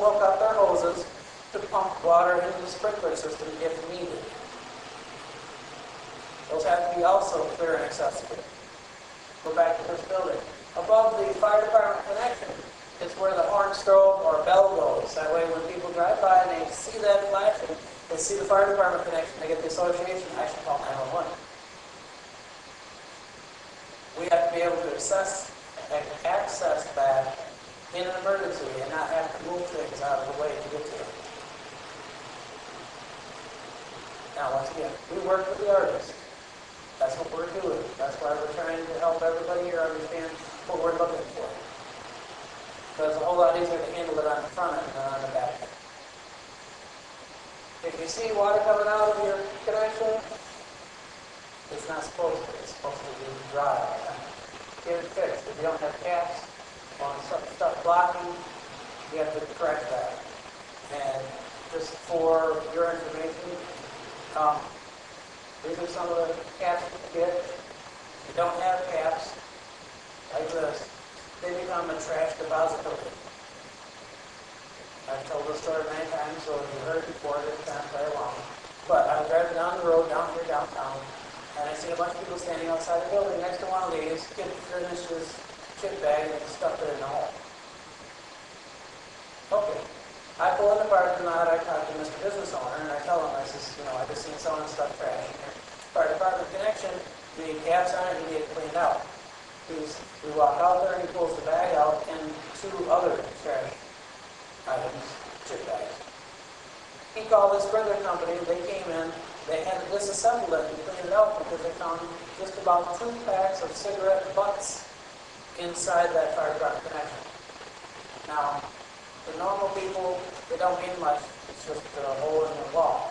hook up their hoses to pump water into the sprinkler system if needed. Those have to be also clear and accessible. Go back to this building. Above the fire department connection is where the horn strobe or bell goes. That way when people drive by and they see that flashing, they see the fire department connection, they get the association, I should call 911. We have to be able to access that in an emergency and not have to move things out of the way to get to it. Now, once again, we work with the artists. That's what we're doing. That's why we're trying to help everybody here understand what we're looking for. Because it's a whole lot easier to handle it on the front end than on the back end. If you see water coming out of your connection, it's not supposed to. It's supposed to be dry. Get it fixed. If you don't have caps on stuff blocking, you have to correct that. And just for your information, these are some of the caps you get. If you don't have caps, like this, they become a trash depository. I've told this story many times, so if you heard it before, this time play along. But I was driving down the road, down here, downtown, and I see a bunch of people standing outside the building next to one of these. Kid finished his chip bag and stuffed it in the hole. Okay. I pull in the parking lot, I talk to Mr. Business Owner, and I tell him, I says, I just seen someone stuff trash in here. Fire department connection, you need caps on it, you need it cleaned out. We walk out there and he pulls the bag out and 2 other trash items, chip bags. He called the sprinkler company, they came in, they had to disassemble it and clean it out because they found just about 2 packs of cigarette butts inside that fire department connection. Now, the normal people, they don't mean much. It's just a hole in the wall.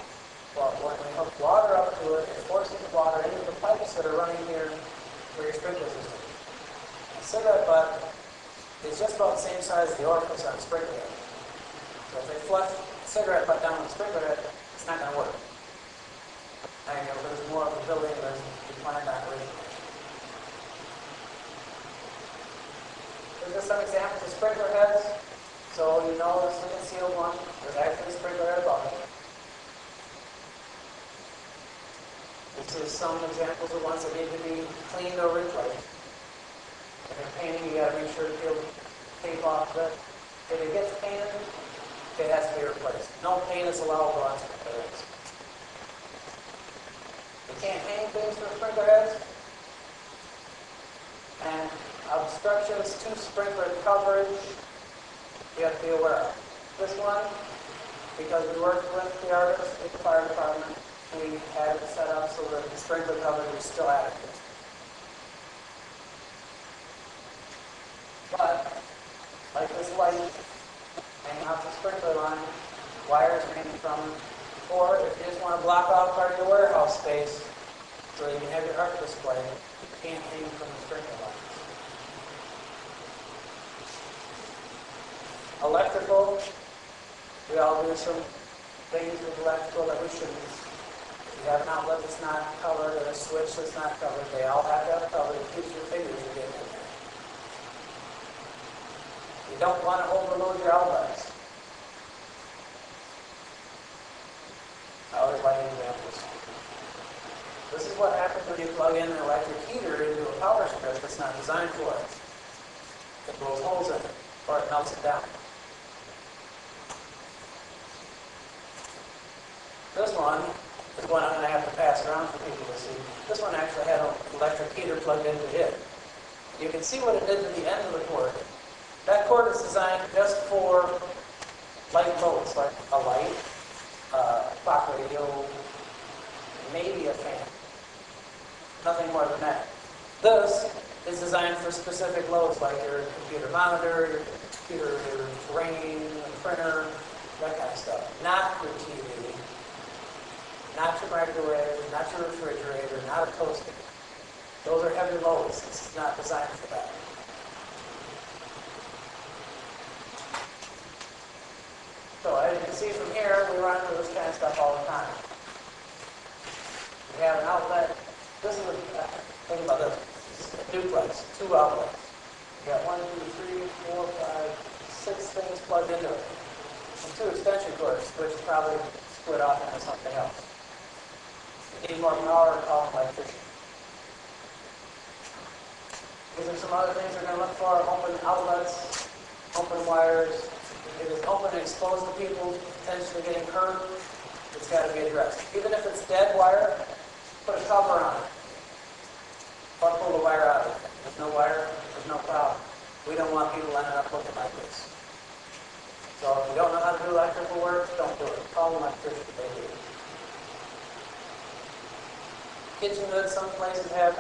Well, when we hook water up to it, it forces water into the pipes that are running here for your sprinkler system. A cigarette butt is just about the same size as the orifice on a sprinkler head. So if they flush the cigarette butt down the sprinkler head, it's not going to work. And there's more of a building than you planned on originally. There's just some examples of sprinkler heads. So you know this is a concealed one. There's actually a sprinkler head above it. This is some examples of ones that need to be cleaned or replaced. If you're painting, you got to make sure to peel the tape off of it. If it gets painted, it has to be replaced. No paint is allowable on sprinkler heads. You can't hang things for sprinkler heads. And obstructions to sprinkler coverage, you have to be aware of. This one, because we worked with the artist at the fire department, we had it set up so that the sprinkler coverage is still adequate. But, like this light hanging off the sprinkler line, wires hanging from it, or if you just want to block off part of your warehouse space so you can have your art display, you can't hang from the sprinkler line. Electrical, we all do some things with electrical that we shouldn't. If you have an outlet that's not covered or a switch that's not covered, they all have to have covered. It keeps your fingers from getting in there. You don't want to overload your outlets. I always like examples. This is what happens when you plug in an electric heater into a power strip that's not designed for it. It blows holes in it, or it melts it down. This one is one I'm going to have to pass around for people to see. This one actually had an electric heater plugged into it. You can see what it did to the end of the cord. That cord is designed just for light loads, like a light, clock radio, maybe a fan. Nothing more than that. This is designed for specific loads, like your computer monitor, your computer, your terrain, printer, that kind of stuff. Not your TV. Not your microwave, not your refrigerator, not a toaster. Those are heavy loads. This is not designed for that. So as you can see from here, we run into this kind of stuff all the time. We have an outlet. This is think about this. It's a duplex, 2 outlets. You got 1, 2, 3, 4, 5, 6 things plugged into it. There's 2 extension cords, which probably split off into something else. If you need more power, call an electrician. These are some other things we're going to look for: open outlets, open wires. If it's open and exposed to people potentially getting hurt, it's got to be addressed. Even if it's dead wire, put a cover on it. Or pull the wire out of it. If there's no wire, there's no problem. We don't want people ending up looking like this. So if you don't know how to do electrical work, don't do it. Call an electrician if they do. Kitchen hoods, some places have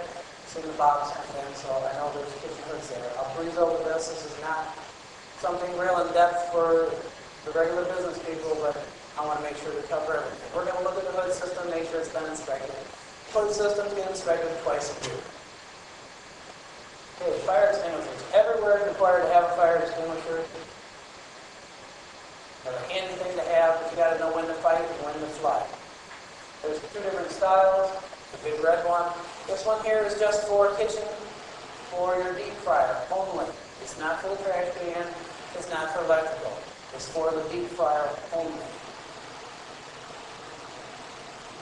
seen the box come in, so I know there's kitchen hoods there. I'll breeze over this. This is not something real in depth for the regular business people, but I want to make sure we cover everything. We're going to look at the hood system, make sure it's been inspected. Hood systems get inspected twice a year. Okay, fire extinguishers. Everywhere is required to have a fire extinguisher. They're a handy thing to have, but you got to know when to fight and when to fly. There's 2 different styles. The big red one. This one here is just for kitchen, for your deep fryer only. It's not for the trash can. It's not for electrical. It's for the deep fryer only.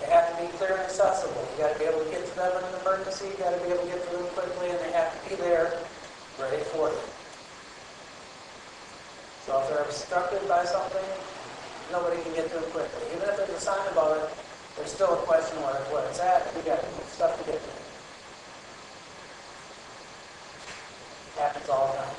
They have to be clear and accessible. You got to be able to get to them in an emergency. You got to be able to get to them quickly, and they have to be there, ready for you. So if they're obstructed by something, nobody can get to them quickly. Even if there's a sign about it, there's still a question where it's at. You got stuff to get to. Happens all the time.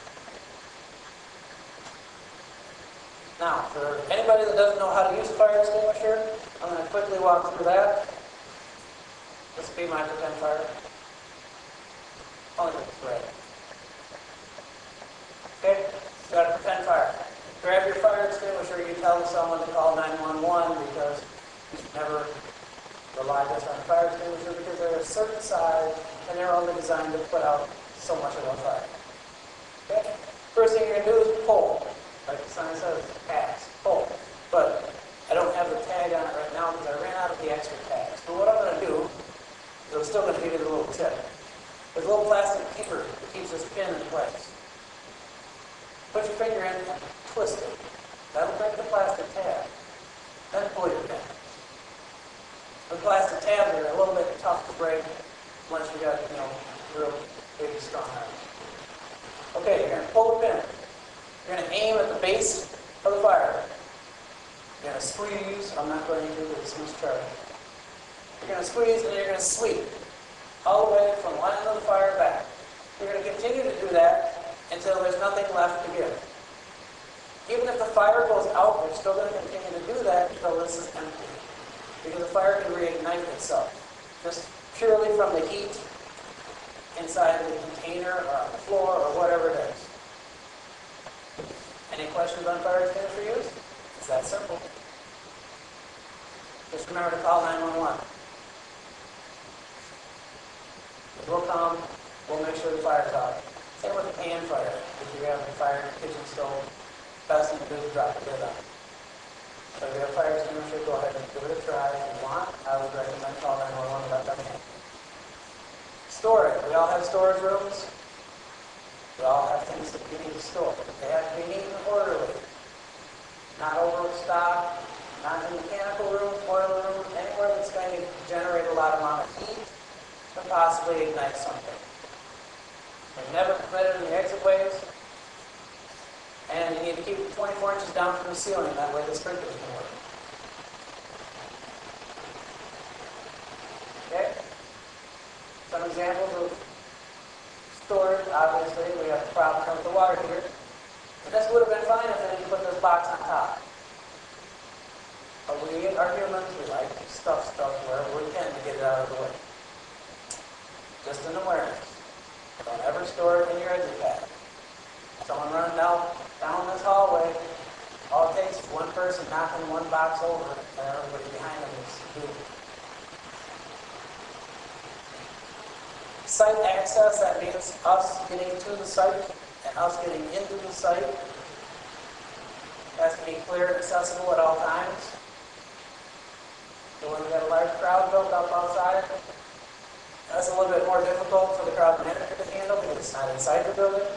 Now, for anybody that doesn't know how to use a fire extinguisher, I'm going to quickly walk through that. This will be my pretend fire. Only with it's red. Okay, you got a pretend fire. Grab your fire extinguisher. You tell someone to call 911 because you should never rely just on a fire extinguisher because they're a certain size and they're only designed to put out so much of a fire. Okay? First thing you're going to do is pull. Like the sign says, pass, pull. But I don't have the tag on it right now because I ran out of the extra tags. But what I'm going to do is I'm still going to give you the little tip. There's a little plastic keeper that keeps this pin in place. Put your finger in and twist it. That'll break the plastic tab. Then pull your pin. The plastic tabs are a little bit tough to break once you got, real big, strong arms. Okay, you're going to pull the pin. You're going to aim at the base of the fire. You're going to squeeze. I'm not going to do this much charge. You're going to squeeze and you're going to sweep all the way from one end of the fire back. You're going to continue to do that until there's nothing left to give. Even if the fire goes out, you're still going to continue to do that until this is empty. Because the fire can reignite itself, just purely from the heat inside the container or on the floor or whatever it is. Any questions on fire extinguisher use? It's that simple. Just remember to call 911. We'll come, we'll make sure the fire's out. Same with the pan fire. If you have a fire in the kitchen stove, best thing to do is drop the lid on. So if you have a fire extinguisher, go ahead and give it a try if you want. I would recommend calling 911 about that pan. Storage. We all have storage rooms. We all have things that we need to store. They have to be neat and orderly. Not overstocked, not in mechanical rooms, boiler rooms, anywhere that's going to generate a lot amount of heat and possibly ignite something. They're never permitted in the exit ways. And you need to keep it 24 inches down from the ceiling, that way the sprinklers can work. Okay? Some examples of storage, obviously, we have a problem with the water heater. And this would have been fine if they didn't put this box on top. But we are humans, we like to stuff wherever we can to get it out of the way. Just an awareness. Don't ever store it in your exit path. Someone running down this hallway, all it takes is one person knocking one box over and everybody behind them is moving. Site access, that means us getting to the site and us getting into the site. Has to be clear and accessible at all times. So when we've got a large crowd built up outside, that's a little bit more difficult for the crowd manager to handle because it's not inside the building.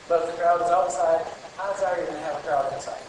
But if the crowd is outside, odds are you're going to have a crowd inside.